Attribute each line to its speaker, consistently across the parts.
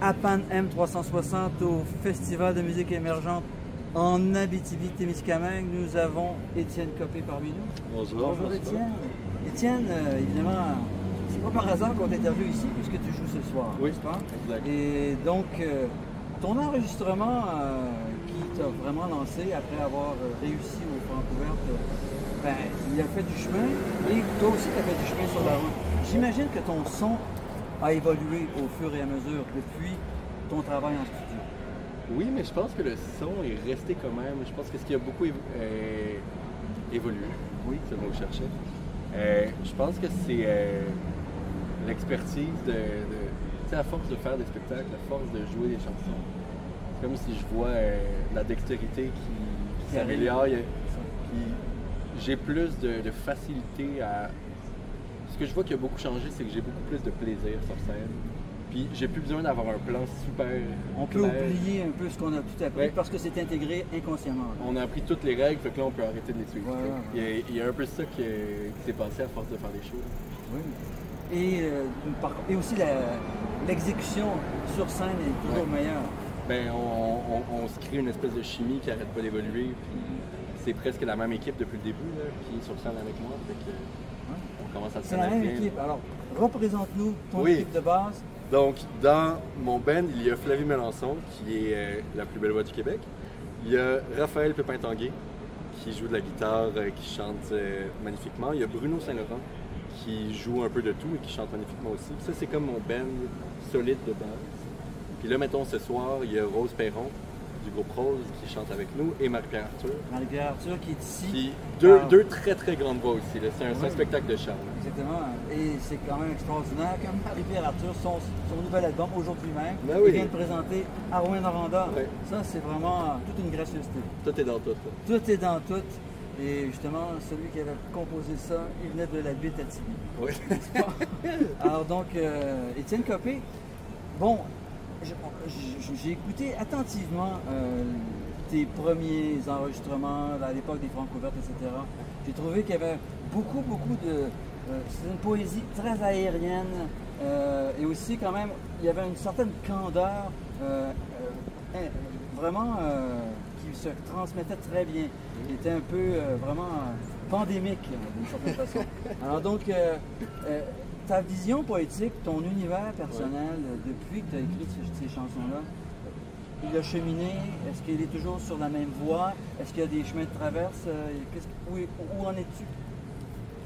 Speaker 1: à Pan M360 au Festival de musique émergente en Abitibi-Témiscamingue. Nous avons Étienne Copé parmi nous.
Speaker 2: Bonjour.
Speaker 1: Bonjour Étienne. Étienne, évidemment, c'est pas par hasard qu'on t'interviewe ici puisque tu joues ce soir.
Speaker 2: Oui,
Speaker 1: n'est-ce pas?
Speaker 2: exact.
Speaker 1: Et donc, ton enregistrement qui t'a vraiment lancé après avoir réussi au Francouverte, ben, il a fait du chemin et toi aussi tu as fait du chemin sur la route. J'imagine que ton son a évolué au fur et à mesure depuis ton travail en studio.
Speaker 2: Oui, mais je pense que le son est resté quand même. Je pense que ce qui a beaucoup évolué, oui, c'est le mot que je cherchais. Je pense que c'est l'expertise de tu sais, à force de faire des spectacles, à force de jouer des chansons. C'est comme si je vois la dextérité qui s'améliore. J'ai plus de facilité à... Ce que je vois qui a beaucoup changé, c'est que j'ai beaucoup plus de plaisir sur scène. Puis j'ai plus besoin d'avoir un plan super
Speaker 1: On peut oublier un peu ce qu'on a tout appris parce que c'est intégré inconsciemment.
Speaker 2: On a appris toutes les règles, fait que là on peut arrêter de les suivre.
Speaker 1: Voilà.
Speaker 2: Il y a un peu ça qui s'est passé à force de faire des choses.
Speaker 1: Oui. Et aussi l'exécution sur scène est toujours meilleure.
Speaker 2: Ben, on se crée une espèce de chimie qui n'arrête pas d'évoluer. C'est presque la même équipe depuis le début là, qui est sur scène avec moi. Fait que, on commence à se connaître bien.
Speaker 1: C'est la même équipe. Alors, représente-nous ton équipe de base.
Speaker 2: Donc, dans mon band, il y a Flavie Melançon, qui est la plus belle voix du Québec. Il y a Raphaël Pépin-Tanguay, qui joue de la guitare, qui chante magnifiquement. Il y a Bruno Saint-Laurent, qui joue un peu de tout et qui chante magnifiquement aussi. Ça, c'est comme mon band solide de base. Puis là, mettons, ce soir, il y a Rose Perron, du groupe Rose, qui chante avec nous, et Marie-Pierre Arthur.
Speaker 1: Marie-Pierre Arthur qui est ici.
Speaker 2: Deux très très grandes voix aussi. C'est un spectacle de charme.
Speaker 1: Exactement. Et c'est quand même extraordinaire. Comme Marie-Pierre Arthur, son nouvel album aujourd'hui même,
Speaker 2: il
Speaker 1: vient de présenter à Rouyn-Noranda. Ça, c'est vraiment toute une gracieuseté.
Speaker 2: Tout est dans tout.
Speaker 1: Tout est dans tout. Et justement, celui qui avait composé ça, il venait de la baie Tibi.
Speaker 2: Oui.
Speaker 1: Alors donc, Étienne Copé, bon, j'ai écouté attentivement tes premiers enregistrements à l'époque des Francouvertes, etc. J'ai trouvé qu'il y avait beaucoup de... c'est une poésie très aérienne et aussi quand même, il y avait une certaine candeur vraiment qui se transmettait très bien. Il était un peu vraiment pandémique d'une certaine façon. Alors donc, ta vision poétique, ton univers personnel, depuis que tu as écrit ces chansons-là, il a cheminé, est-ce qu'il est toujours sur la même voie? Est-ce qu'il y a des chemins de traverse? Où en es-tu?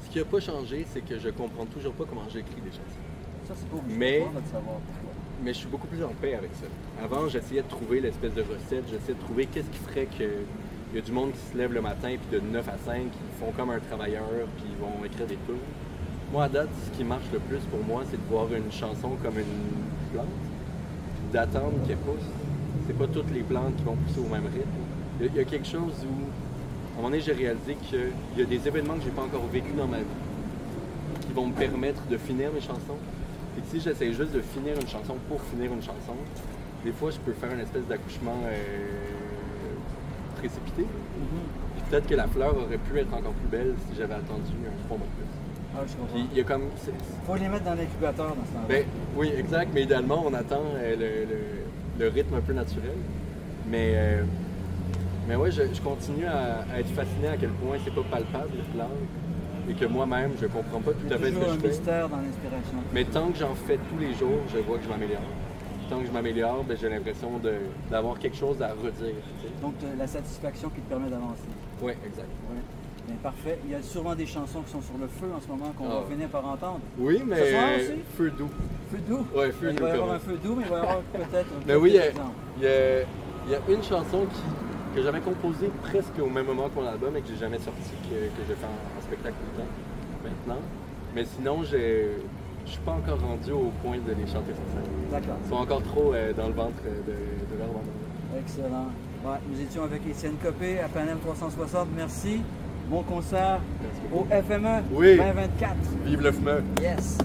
Speaker 2: Ce qui n'a pas changé, c'est que je comprends toujours pas comment j'écris des chansons.
Speaker 1: Ça, c'est pas obligé de savoir pourquoi.
Speaker 2: Mais je suis beaucoup plus en paix avec ça. Avant, j'essayais de trouver l'espèce de recette, j'essayais de trouver qu'est-ce qui ferait que... Il y a du monde qui se lève le matin, puis de 9 à 5, ils font comme un travailleur, puis ils vont écrire des tunes. Moi, à date, ce qui marche le plus pour moi, c'est de voir une chanson comme une plante, puis d'attendre qu'elle pousse. C'est pas toutes les plantes qui vont pousser au même rythme. Il y a quelque chose où, à un moment donné, j'ai réalisé qu'il y a des événements que j'ai pas encore vécu dans ma vie qui vont me permettre de finir mes chansons. Et si j'essaie juste de finir une chanson pour finir une chanson, des fois, je peux faire une espèce d'accouchement précipité. Puis peut-être que la fleur aurait pu être encore plus belle si j'avais attendu un 3 mois de plus.
Speaker 1: Ah, je comprends.
Speaker 2: Puis il y a comme...
Speaker 1: Faut les mettre dans l'incubateur dans ce temps-là.
Speaker 2: Ben, oui, exact, mais idéalement, on attend le rythme un peu naturel. Mais ouais, je continue à être fasciné à quel point c'est pas palpable, le plante, et que moi-même, je comprends pas tout à fait ce que je fais.
Speaker 1: Il y a toujours un mystère dans l'inspiration.
Speaker 2: Mais tant que j'en fais tous les jours, je vois que je m'améliore. Tant que je m'améliore, ben, j'ai l'impression d'avoir quelque chose à redire. Tu sais.
Speaker 1: Donc, la satisfaction qui te permet d'avancer.
Speaker 2: Oui, exact.
Speaker 1: Ouais. Bien, parfait. Il y a sûrement des chansons qui sont sur le feu en ce moment qu'on va finir par entendre.
Speaker 2: Oui, mais
Speaker 1: ce soir aussi?
Speaker 2: Feu doux.
Speaker 1: Feu doux?
Speaker 2: Oui, feu doux.
Speaker 1: Il va y avoir un feu doux, mais il va y avoir peut-être un
Speaker 2: mais oui, il y a une chanson que j'avais composée presque au même moment que mon album et que j'ai jamais sorti, que je fais en spectacle tout le temps, maintenant. Mais sinon, je suis pas encore rendu au point de les chanter sur scène.
Speaker 1: D'accord.
Speaker 2: Ils sont encore trop dans le ventre de leur bande.
Speaker 1: Excellent. Ouais, nous étions avec Étienne Copé à Pan M360. Merci. Bon concert au FME 2024.
Speaker 2: Vive le FME.
Speaker 1: Yes.